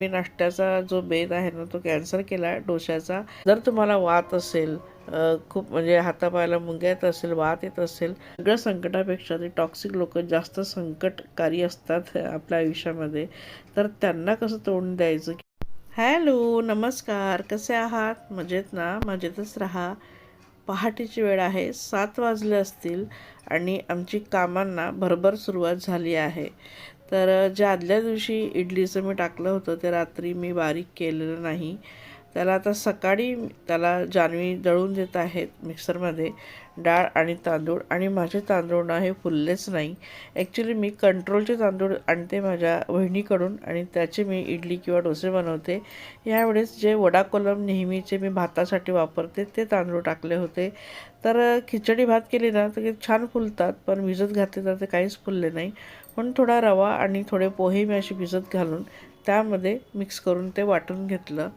मी नाश्त्याचा जो बेत आहे ना तो कॅन्सल केला डोश्याचा. जर तुम्हाला वात असेल, खूप म्हणजे हातापायाला मुंग्या येत असेल, वात येत असेल, सगळ्या संकटापेक्षा ते टॉक्सिक लोक जास्त संकटकारी असतात आपल्या आयुष्यामध्ये. तर त्यांना कसं तोंड द्यायचं. हॅलो, नमस्कार, कसे आहात? मजेत ना? मजेतच राहा. पहाटेची वेळ आहे, 7 वाजले असतील आणि आमची कामांना भरभर सुरुवात झाली आहे. तर ज्या आदल्या दिवशी इडलीचं मी टाकलं होतं ते रात्री मी बारीक केलेलं नाही. त्याला आता सकाळी त्याला जान्हवी दळून देत आहेत मिक्सरमध्ये, डाळ आणि तांदूळ. आणि माझे तांदूळ ना हे फुललेच नाही. ॲक्च्युली मी कंट्रोलचे तांदूळ आणते माझ्या वहिनीकडून आणि त्याचे मी इडली किंवा डोसे बनवते. यावेळेस जे वडा कोलम नेहमीचे मी भातासाठी वापरते ते तांदूळ टाकले होते. तर खिचडी भात केली ना तर छान फुलतात, पण भिजत घातले तर ते काहीच फुलले नाही. म्हणून थोडा रवा आणि थोडे पोहे मी अशी भिजत घालून त्यामध्ये मिक्स करून ते वाटून घेतलं.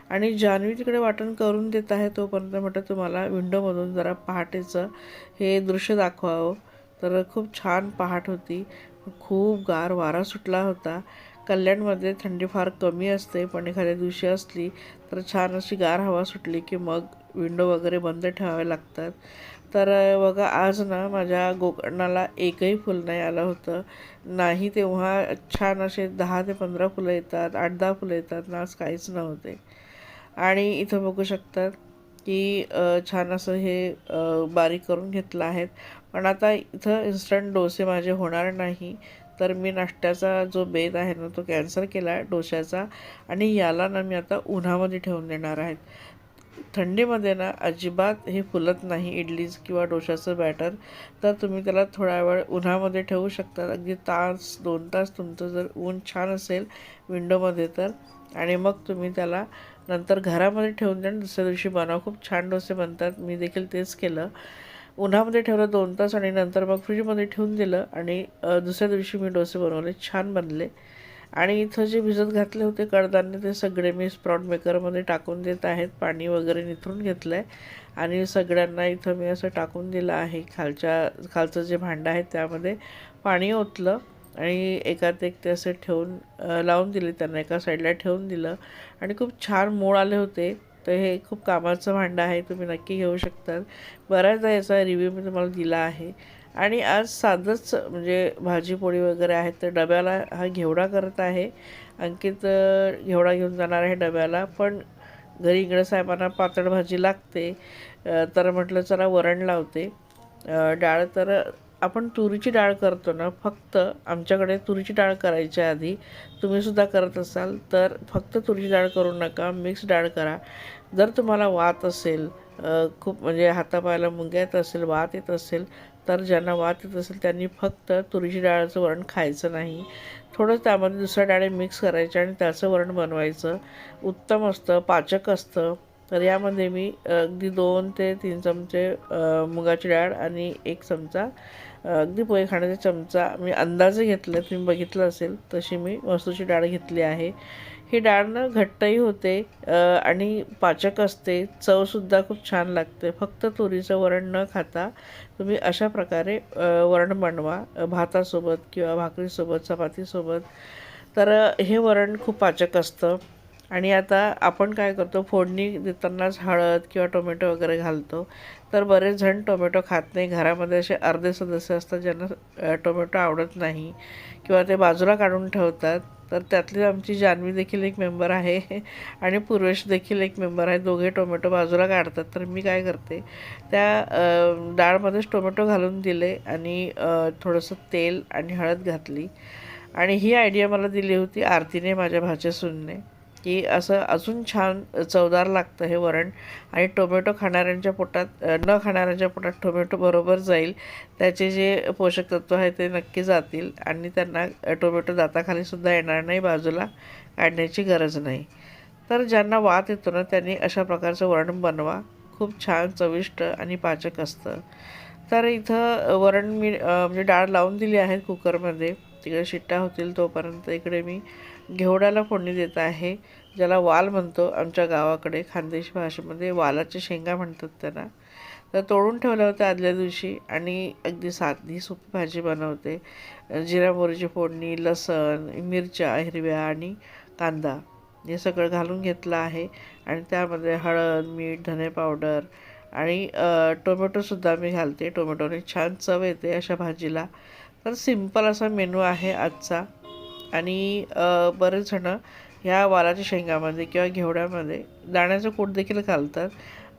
आणि जान्हवी तिकडे वाटण करून देत आहे तोपर्यंत म्हटलं तुम्हाला विंडोमधून जरा पहाटेचं हे दृश्य दाखवावं. तर खूप छान पहाट होती. खूप गार वारा सुटला होता. कल्याणमध्ये थंडी फार कमी असते, पण एखाद्या दिवशी असली तर छान अशी गार हवा सुटली की मग विंडो वगैरे बंद ठेवावे लागतात. तर बघा आज ना माझ्या गोकर्णाला एकही फुल नाही आलं होतं. नाही तेव्हा छान असे 10 ते 15 फुलं येतात, 8-10 फुलं येतात ना, आज काहीच नव्हते. आणि इथं बघू शकतात की छान असं हे बारीक करून घेतलं आहे. पण आता इथं इन्स्टंट डोसे माझे होणार नाही. तर मी नाश्त्याचा जो बेत आहे ना तो कॅन्सल केला आहे डोश्याचा. आणि याला ना मी आता उन्हामध्ये ठेवून देणार आहेत. थंडीमध्ये ना अजिबात हे फुलत नाही इडलीच किंवा डोशाचं बॅटर. तर तुम्ही त्याला थोडा वेळ उन्हामध्ये ठेवू शकता, अगदी तास 2 तास तुमचं जर ऊन छान असेल विंडोमध्ये तर. आणि मग तुम्ही त्याला नंतर घरामध्ये ठेवून द्या, दुसऱ्या दिवशी बनवा. खूप छान डोसे बनतात. मी देखील तेच केलं. उन्हामध्ये ठेवलं 2 तास आणि नंतर मग फ्रीजमध्ये ठेवून दिलं आणि दुसऱ्या दिवशी मी डोसे बनवले, छान बनले. आणि इथं जे भिजत घातले होते कडधान्य ते सगळे मी स्प्रॉट मेकरमध्ये टाकून देत आहेत. पाणी वगैरे निथरून घेतलं आहे आणि सगळ्यांना इथं मी असं टाकून दिलं आहे. खालचं जे भांडं आहे त्यामध्ये पाणी ओतलं आणि एकात एक ते असे ठेवून लावून दिले, त्यांना एका साईडला ठेवून दिलं. आणि खूप छान मोड आले होते. तर हे खूप कामाचं भांडं आहे, तुम्ही नक्की घेऊ शकता. बऱ्याचदा याचा रिव्ह्यू मी तुम्हाला दिला आहे. आणि आज साधंच म्हणजे भाजी पोळी वगैरे आहे. तर डब्याला हा घेवडा करत आहे. अंकित घेवडा घेऊन जाणार आहे डब्याला. पण घरी इकडे साहेबांना पातळ भाजी लागते. तर म्हटलं चला वरण लावते. डाळ तर आपण तुरीची डाळ करतो ना, फक्त आमच्याकडे तुरीची डाळ करायच्या आधी तुम्हीसुद्धा करत असाल तर फक्त तुरीची डाळ करू नका, मिक्स डाळ करा. जर तुम्हाला वात असेल, खूप म्हणजे हातापायाला मुंग्या येत असेल, वात येत असेल, तर ज्यांना वात येत असेल त्यांनी फक्त तुरीची डाळचं वरण खायचं नाही. थोडं त्यामध्ये दुसऱ्या डाळी मिक्स करायच्या आणि त्याचं वरण बनवायचं. उत्तम असतं, पाचक असतं. तर यामध्ये मी अगदी 2 ते 3 चमचे मुगाची डाळ आणि 1 चमचा अगदी पोहे खाण्याचा चमचा मी अंदाजे घेतले, तुम्ही बघितलं असेल तशी मी मसूरची डाळ घेतली आहे. ही डाळ ना घट्टही होते आणि पाचक असते, चवसुद्धा खूप छान लागते. फक्त तुरीचं वरण न खाता तुम्ही अशा प्रकारे वरण बनवा, भातासोबत किंवा भाकरीसोबत, चपातीसोबत. तर हे वरण खूप पाचक असतं. आणि आता आपण काय करतो, फोडणी देतानाच हळद किंवा टोमॅटो वगैरे घालतो. तर बरेच जण टोमॅटो खात नाही. घरामध्ये असे अर्धे सदस्य असतात ज्यांना टोमॅटो आवडत नाही किंवा ते बाजूला काढून ठेवतात. तर त्यातली आमची जान्हवी देखील एक मेंबर आहे आणि पूर्वेश देखील एक मेंबर आहे. दोघे टोमॅटो बाजूला काढतात. तर मी काय करते, त्या डाळमध्येच टोमॅटो घालून दिले आणि थोडंसं तेल आणि हळद घातली. आणि ही आयडिया मला दिली होती आरतीने, माझ्या भाच्यासूनने, की असं अजून छान चवदार लागतं हे वरण. आणि टोमॅटो खाणाऱ्यांच्या पोटात, न खाणाऱ्यांच्या पोटात टोमॅटो बरोबर जाईल. त्याचे जे पोषक तत्व आहे ते नक्की जातील आणि त्यांना टोमॅटो दाताखालीसुद्धा येणार नाही, बाजूला काढण्याची गरज नाही. तर ज्यांना वात येतो ना त्यांनी अशा प्रकारचं वरण बनवा. खूप छान चविष्ट आणि पाचक असतं. तर इथं वरण मी म्हणजे डाळ लावून दिली आहे कुकरमध्ये. तिकडे शिट्ट्या होतील तोपर्यंत इकडे मी घेवड्याला फोडणी देत आहे, ज्याला वाल म्हणतो आमच्या गावाकडे. खानदेशी भाषेमध्ये वालाच्या शेंगा म्हणतात त्यांना. तर तोडून ठेवल्या होत्या आदल्या दिवशी आणि अगदी साधी सोपी भाजी बनवते. जिरा मोहरीची फोडणी, लसण, मिरच्या हिरव्या आणि कांदा हे सगळं घालून घेतलं आहे आणि त्यामध्ये हळद, मीठ, धने पावडर आणि टोमॅटोसुद्धा मी घालते. टोमॅटोने छान चव येते अशा भाजीला. तर सिंपल असा मेनू आहे आजचा. आणि बरेच जणं ह्या वालाच्या शेंगामध्ये किंवा घेवड्यामध्ये दाण्याचं कूट देखील घालतात.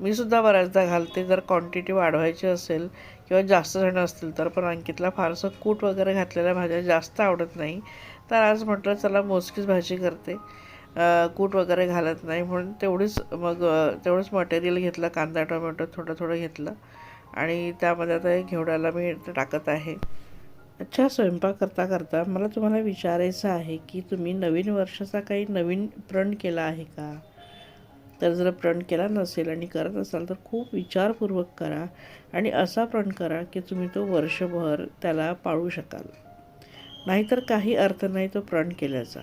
मी सुद्धा बऱ्याचदा घालते. जर क्वांटिटी वाढवायची असेल किंवा जास्त जणं असतील तर. पण अंकितला फारसं कूट वगैरे घातलेल्या भाज्या जास्त आवडत नाही. तर आज म्हटलं चला मोजकीच भाजी करते, कूट वगैरे घालत नाही म्हणून तेवढंच मटेरियल घेतलं. कांदा टोमॅटो थोडं थोडं घेतलं आणि त्यामध्ये आता घेवड्याला मी टाकत आहे. अच्छा, स्वयंपाक करता करता मला तुम्हाला विचारायचं आहे की तुम्ही नवीन वर्षाचा काही नवीन प्रण केला आहे का? तर जर प्रण केला नसेल आणि करत असाल तर खूप विचारपूर्वक करा आणि असा प्रण करा की तुम्ही तो वर्षभर त्याला पाळू शकाल. नाहीतर काही अर्थ नाही तो प्रण केल्याचा.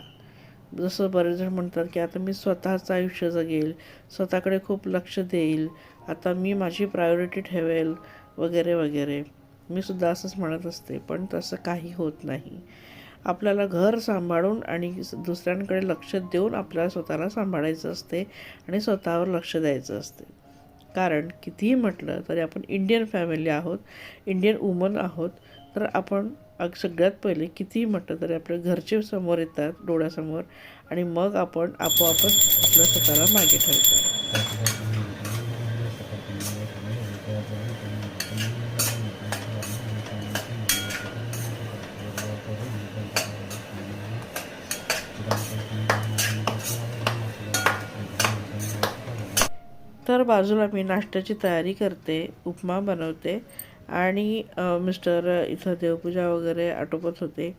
जसं बरेच जण म्हणतात की आता मी स्वतःचं आयुष्य जगेल, स्वतःकडे खूप लक्ष देईल, आता मी माझी प्रायोरिटी ठेवेल वगैरे वगैरे. मी सुद्धा असंच म्हणत असते, पण तसं काही होत नाही. आपल्याला घर सांभाळून आणि दुसऱ्यांकडे लक्ष देऊन आपल्याला स्वतःला सांभाळायचं असते आणि स्वतःवर लक्ष द्यायचं असते. कारण कितीही म्हटलं तरी आपण इंडियन फॅमिली आहोत, इंडियन वुमन आहोत. तर आपण सगळ्यात पहिले कितीही म्हटलं तरी आपल्या घरचे समोर येतात डोळ्यासमोर आणि मग आपण आपोआपच आपल्या स्वतःला मागे ठेवतो. तर बाजूला मी नाश्त्याची तयारी करते, उपमा बनवते आणि मिस्टर इथं देवपूजा वगैरे आटोपत होते.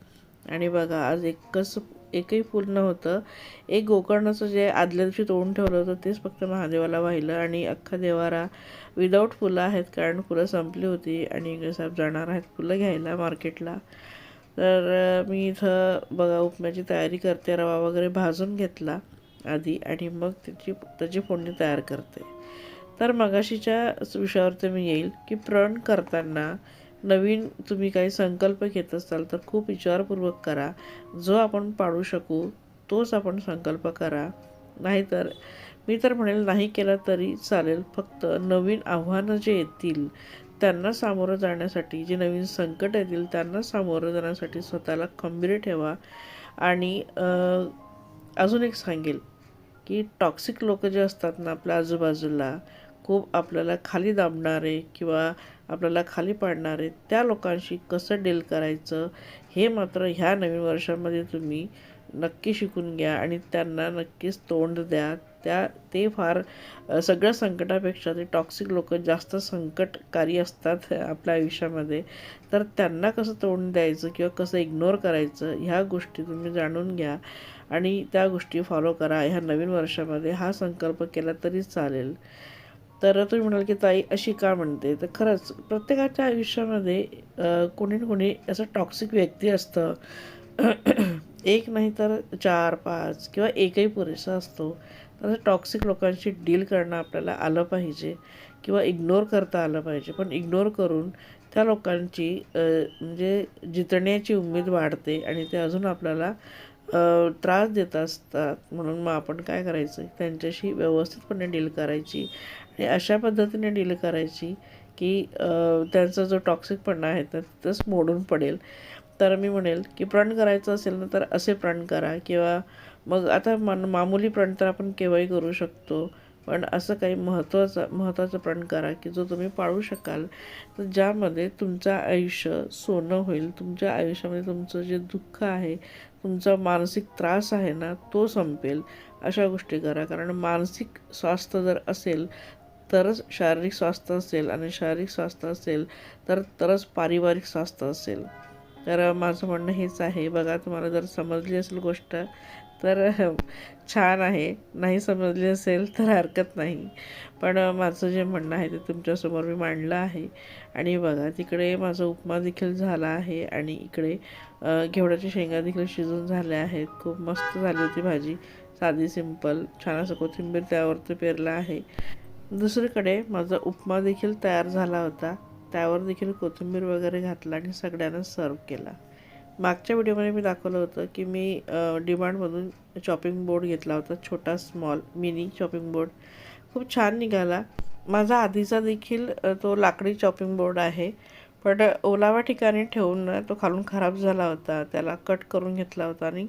आणि बघा आज एकही फूल नव्हतं. एक गोकर्णाचं जे आदल्या दिवशी तोडून ठेवलं होतं तेच फक्त महादेवाला वाहिलं आणि अख्खा देवारा विदाऊट फुलं आहेत, कारण फुलं संपली होती आणि इंगळे साहेब जाणार आहेत फुलं घ्यायला मार्केटला. तर मी इथं बघा उपम्याची तयारी करते. रवा वगैरे भाजून घेतला आधी आणि मग त्याची फोडणी तयार करते. तर मगाशीच्या विषयावरती मी येईल की प्रण करताना नवीन तुम्ही काही संकल्प घेत असाल तर खूप विचारपूर्वक करा. जो आपण पाळू शकू तोच आपण संकल्प करा. नाहीतर मी तर म्हणेल नाही केला तरी चालेल. फक्त नवीन आव्हानं जे येतील त्यांना सामोरं जाण्यासाठी, जे नवीन संकट येतील त्यांना सामोरं जाण्यासाठी स्वतःला खंबीर ठेवा. आणि अजून एक सांगेल की टॉक्सिक लोक जे असतात ना आपल्या आजूबाजूला, खूप आपल्याला खाली दाबणारे किंवा आपल्याला खाली पाडणारे, त्या लोकांशी कसं डील करायचं हे मात्र ह्या नवीन वर्षामध्ये तुम्ही नक्की शिकून घ्या आणि त्यांना नक्कीच तोंड द्या. ते फार सगळ्या संकटापेक्षा ते टॉक्सिक लोक जास्त संकटकारी असतात आपल्या आयुष्यामध्ये. तर त्यांना कसं तोंड द्यायचं किंवा कसं इग्नोर करायचं ह्या गोष्टी तुम्ही जाणून घ्या आणि त्या गोष्टी फॉलो करा. ह्या नवीन वर्षामध्ये हा संकल्प केला तरी चालेल. तर तुम्ही म्हणाल की ताई अशी का म्हणते, तर खरंच प्रत्येकाच्या आयुष्यामध्ये कोणी ना कोणी असं टॉक्सिक व्यक्ती असतं. एक नाही तर 4-5 किंवा एकही पुरेसा असतो. तर टॉक्सिक लोकांशी डील करणं आपल्याला आलं पाहिजे किंवा इग्नोर करता आलं पाहिजे. पण इग्नोर करून त्या लोकांची म्हणजे जितण्याची उमेद वाढते आणि ते अजून आपल्याला त्रास देत असतात. म्हणून मग आपण काय करायचं, त्यांच्याशी व्यवस्थितपणे डील करायची आणि अशा पद्धतीने डील करायची की त्यांचा जो टॉक्सिकपणा आहे तर तिथंच मोडून पडेल. तर मी म्हणेल की प्रण करायचं असेल ना तर असे प्रण करा. किंवा मग आता मामूली प्रण तर आपण केव्हाही करू शकतो, पण असं काही महत्त्वाचं प्रण करा की जो तुम्ही पाळू शकाल. तर ज्यामध्ये तुमचं आयुष्य सोनं होईल, तुमच्या आयुष्यामध्ये तुमचं जे दुःख आहे, तुमचा मानसिक त्रास आहे ना तो संपेल. अशा गोष्टी करा. कारण मानसिक स्वास्थ्य जर असेल तरच शारीरिक स्वास्थ्य असेल आणि शारीरिक स्वास्थ्य असेल तरच पारिवारिक स्वास्थ्य असेल. तर माझं म्हणणं हेच आहे. बघा, तुम्हाला जर समजली असेल गोष्ट तर छान आहे, नाही समजली असेल तर हरकत नाही. पण माझं जे म्हणणं आहे ते तुमच्यासमोर मी मांडलं आहे. आणि बघा, तिकडे माझा उपमा देखील झाला आहे आणि इकडे घेवड्याच्या शेंगा देखील शिजून झाल्या आहेत. खूप मस्त झाली होती भाजी, साधी सिंपल. छान असं कोथिंबीर त्यावरती पेरलं आहे. दुसरीकडे माझा उपमा देखील तयार झाला होता, त्यावर देखील कोथिंबीर वगैरे घातला आणि सगळ्यांना सर्व केला. मागच्या व्हिडिओमध्ये मी दाखवलं होतं की मी डिमांडमधून चॉपिंग बोर्ड घेतला होता, छोटा स्मॉल मिनी चॉपिंग बोर्ड. खूप छान निघाला. माझा आधीचा देखील तो लाकडी चॉपिंग बोर्ड आहे, पण ओलावा ठिकाणी ठेवून ना तो खालून खराब झाला होता. त्याला कट करून घेतला होता आणि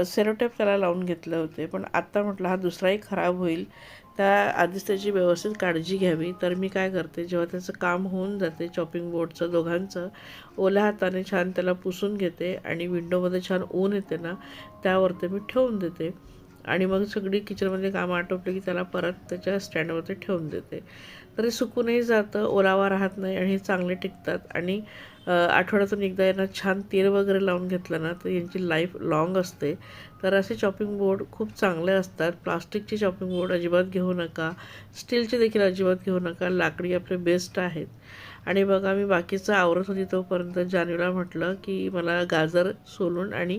सेलोटेप त्याला लावून घेतले होते. पण आत्ता म्हटलं हा दुसराही खराब होईल, त्या आधीच त्याची व्यवस्थित काळजी घ्यावी. तर मी काय करते, जेव्हा त्याचं काम होऊन जाते चॉपिंग बोर्डचं दोघांचं, ओल्या हाताने छान त्याला पुसून घेते आणि विंडोमध्ये छान ऊन येते ना त्यावरती मी ठेवून देते आणि मग सगळी किचनमध्ये कामं आटोपली की त्याला परत त्याच्या स्टँडवरती ठेवून देते. तरी सुकूनही जातं, ओलावा राहत नाही आणि हे चांगले टिकतात. आणि आठवड्यातून एकदा यांना छान तेल वगैरे लावून घेतलं ना तर यांची लाईफ लाँग असते. तर असे चॉपिंग बोर्ड खूप चांगले असतात. प्लास्टिकचे चॉपिंग बोर्ड अजिबात घेऊ नका, स्टीलचे देखील अजिबात घेऊ नका. लाकडी आपले बेस्ट आहेत. आणि बघा मी बाकीचं आवरत होती तोपर्यंत जान्हवीला म्हटलं की मला गाजर सोलून आणि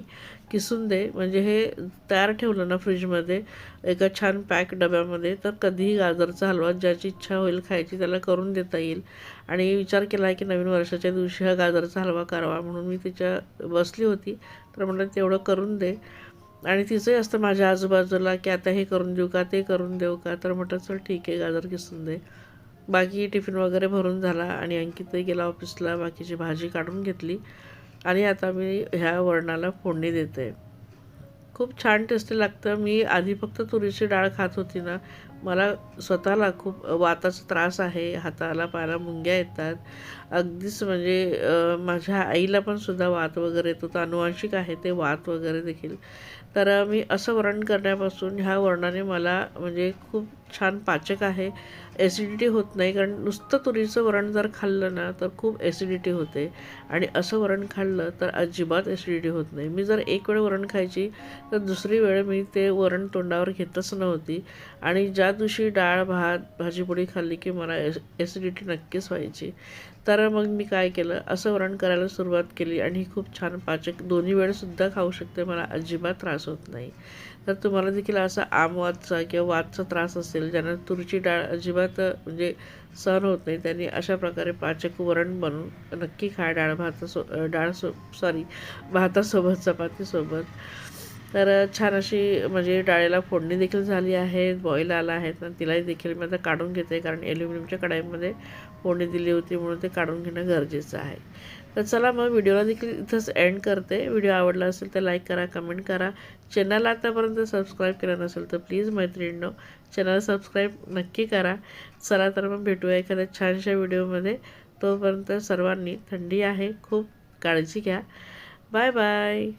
किसून दे, म्हणजे हे तयार ठेवलं ना फ्रीजमध्ये एका छान पॅक डब्यामध्ये तर कधीही गाजरचा हलवा ज्याची इच्छा होईल खायची त्याला करून देता येईल. आणि विचार केला आहे की नवीन वर्षाच्या दिवशी हा गाजरचा हलवा करावा, म्हणून मी तिच्या बसली होती तर म्हटलं तेवढं करून दे. आणि तिचंही असतं माझ्या आजूबाजूला की आता हे करून देऊ का, ते करून देऊ का, तर म्हटलं चल ठीक आहे गाजर किसून दे. बाकी टिफिन वगैरे भरून झाला आणि अंकितही गेला ऑफिसला. बाकीची भाजी काढून घेतली आणि आता मी ह्या वरणाला फोडणी देते. खूप छान टेस्टी लागतं. मी आधी फक्त तुरीची डाळ खात होती ना, मला स्वतःला खूप वाताचा त्रास आहे, हाताला पायाला मुंग्या येतात. अगदीच म्हणजे माझ्या आईला पण सुद्धा वात वगैरे येतो, तर अनुवांशिक आहे ते वात वगैरे देखील. तर मी असं वरण करण्यापासून ह्या वरणाने मला म्हणजे खूप छान पाचक आहे. ॲसिडिटी होत नाही, कारण नुसतं तुरीचं वरण जर खाल्लं ना तर खूप ॲसिडिटी होते आणि असं वरण खाल्लं तर अजिबात ॲसिडिटी होत नाही. मी जर एक वेळ वरण खायची तर दुसरी वेळ मी ते वरण तोंडावर घेतच नव्हती. आणि ज्या दिवशी डाळ भात भाजीपोळी खाल्ली की मला ॲसिडिटी नक्कीच व्हायची. तर मग मी काय केलं, असं वरण करायला सुरुवात केली आणि खूप छान पाचक, दोन्ही वेळसुद्धा खाऊ शकते, मला अजिबात त्रास होत नाही. तर तुम्हाला देखील असा आमवादचा किंवा वादचा त्रास असेल, ज्यांना तुरीची डाळ अजिबात म्हणजे सहन होत नाही, त्यांनी अशा प्रकारे पाचक वरण बनवून नक्की खा. भातासोबत चपातीसोबत. तर छान अशी म्हणजे डाळीला फोडणी देखील झाली आहे, बॉईल आला आहे. तर तिलाही देखील मी आता काढून घेते, कारण ॲल्युमिनियमच्या कढाईमध्ये फोडणी दिली होती म्हणून ते काढून घेणं गरजेचं आहे. तर चला मग व्हिडिओला देखील इथंच एंड करते. व्हिडिओ आवडला असेल तर लाईक करा, कमेंट करा. चॅनलला आतापर्यंत सबस्क्राईब केलं नसेल तर प्लीज मैत्रिणींनो चॅनल सबस्क्राईब नक्की करा. चला तर मग भेटूया एखाद्या छानशा व्हिडिओमध्ये. तोपर्यंत सर्वांनी, थंडी आहे खूप, काळजी घ्या. Bye bye.